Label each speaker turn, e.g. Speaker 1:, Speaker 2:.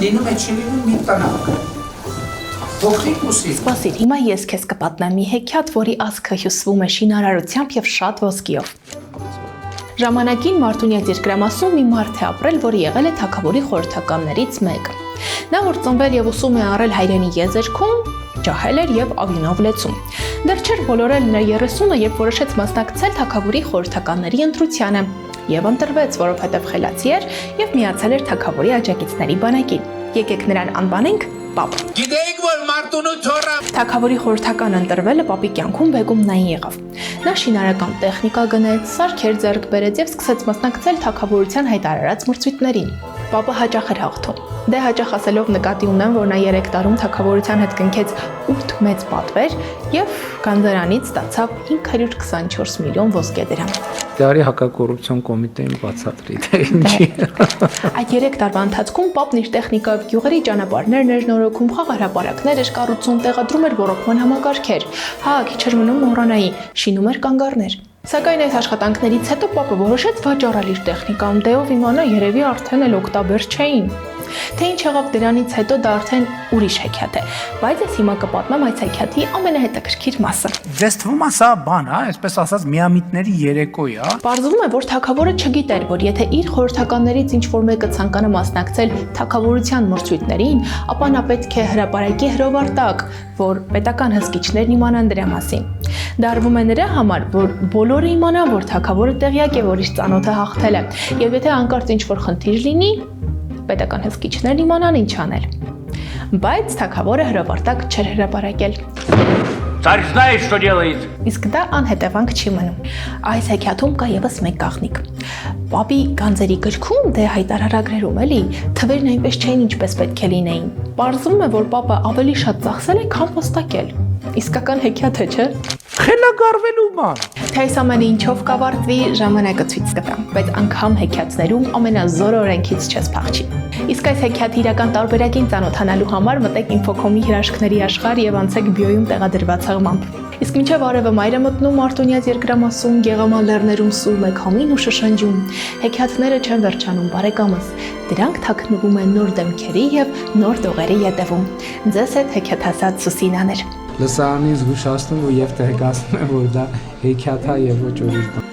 Speaker 1: լինում է չի լինում մի տնակ։ Փոքրիկ ուսի։
Speaker 2: Սպասիր, հիմա ես քեզ կպատնեմ մի հեքիաթ, որի ազգը հյուսվում է շինարարությամբ եւ շատ ոսկիով։ Ժամանակին Մարտունյաց երկրամասում մի մարդ է ապրել, որը եղել է թագավորի խորհրդականներից մեկը։ Նա որ ծնվել եւ ուսում է առել հայրենի եզերքում, ջահել էր եւ ավինով լեցում։ Դեռ չէր բոլորել նրա 30-ը, երբ որոշեց մասնակցել թագավորի խորհրդականների ընտրությանը եւ ընտրվեց, որովհետեւ խելացի էր եւ միացել էր թագավորի աջակիցների բանակին։ Եկեք նրան անվանենք Պապ։
Speaker 1: Գիտեիք, որ Մարտունու թոռը
Speaker 2: Թագավորի խորհրդական ընտրվելը Պապի կյանքում բեգումնային եղավ։ Նա շինարական տեխնիկա գնեց, սարքեր ձեռք բերեց եւ սկսեց մասնակցել թագավորության հայտարարած մրցույթներին։ Պապը հաճախ էր հաղթում։ Դե հաճախ ասելով նկատի ունեմ, որ նա 3 տարում թագավորության հետ կնքեց 8 մեծ պատվեր եւ գանձարանից ստացավ 524 միլիոն ոսկե դրամ։
Speaker 3: Դարի հակակոռուպցիոն կոմիտեին բացատրի թե ինչի։
Speaker 2: Այդ 3 տարվա ընթացքում Պապն իր տեխնիկայով գյուղերի ճանապարհներն էր նորոգում, խաղահրապարակներ էր կառուցում, տեղադրում էր ռոռոկման համակարգեր։ Հա, քիչ էր մնում մոռանայի, շինում էր կանգառներ։ Սակայն այս աշխատանքներից հետո Պապը որոշեց վաճառել իր տեխնիկան, դեով իմանա երևի արդեն էլ օգտաբեր չէին։ Թե ինչ եղավ դրանից հետո դա արդեն ուրիշ հեքիաթ է, բայց ես հիմա կպատմեմ այս հեքիաթի ամենահետաքրքիր մասը։
Speaker 1: Ձեզ թվում է սա բան, հա, այսպես ասած միամիտների երեկո է, հա։
Speaker 2: Պարզվում է, որ թագավորը չգիտեր, որ եթե իր խորհրդականներից ինչ-որ մեկը ցանկանա մասնակցել թագավորության մրցույթներին, ապա նա պետք է հրապարակի հրովարտակ, որ պետական հսկիչներն իմանան դրա մասին։ Դա արվում է նրա համար, որ բոլորը իմանան, որ թագավորը տեղյակ է, որ իր ծանոթը հաղթել է, եւ եթե անկարծ ինչ-որ խնդիր լինի, պետական հսկիչներն իմանան ինչ անել։ Բայց թագավորը հրովարտակ չէր հրապարակել։
Speaker 4: Царь знает, что делает.
Speaker 2: Իսկ դա անհետևանք չի մնում։ Այս հեքիաթում կա եւս մեկ գաղտնիք։ Պապի գանձերի գրքում դե հայտարարագրերում էլի թվերն այնպես չէին, ինչպես պետք է լինեին։ Պարզվում է, որ Պապը ավելի շատ ծախսել է, քան վստակել։ Իսկական հեքիաթ է, չէ՞։
Speaker 1: Խելագարվելու բան։
Speaker 2: Թե այս ամենը ինչով կավարտվի, ժամանակը ցույց կտա, բայց անգամ հեքիաթներում ամենազոր օրենքից չես փախչի։ Իսկ այս հեքիաթի իրական տարբերակին ծանոթանալու համար մտեք Infocom-ի հրաշքների աշխարհ եւ անցեք բիոյում տեղադրված հղմամբ։ Իսկ մինչև արևը մայր է մտնում Մարտունյաց երկրամասում, Գեղամա լեռներում սուլում է քամին ու շշնջում։ Հեքիաթները չեն վերջանում, բարեկամս։ Դրանք թաքնվում են նոր դեմքերի եւ նոր տողերի ետևում։ Ձեզ հետ հեքիաթասաց Սուսինան էր։
Speaker 3: Լսարանին զգուշացնում ու եւ տեղեկացնում եմ, որ դա հեքիաթ է եւ ոչ ուրիշ բան։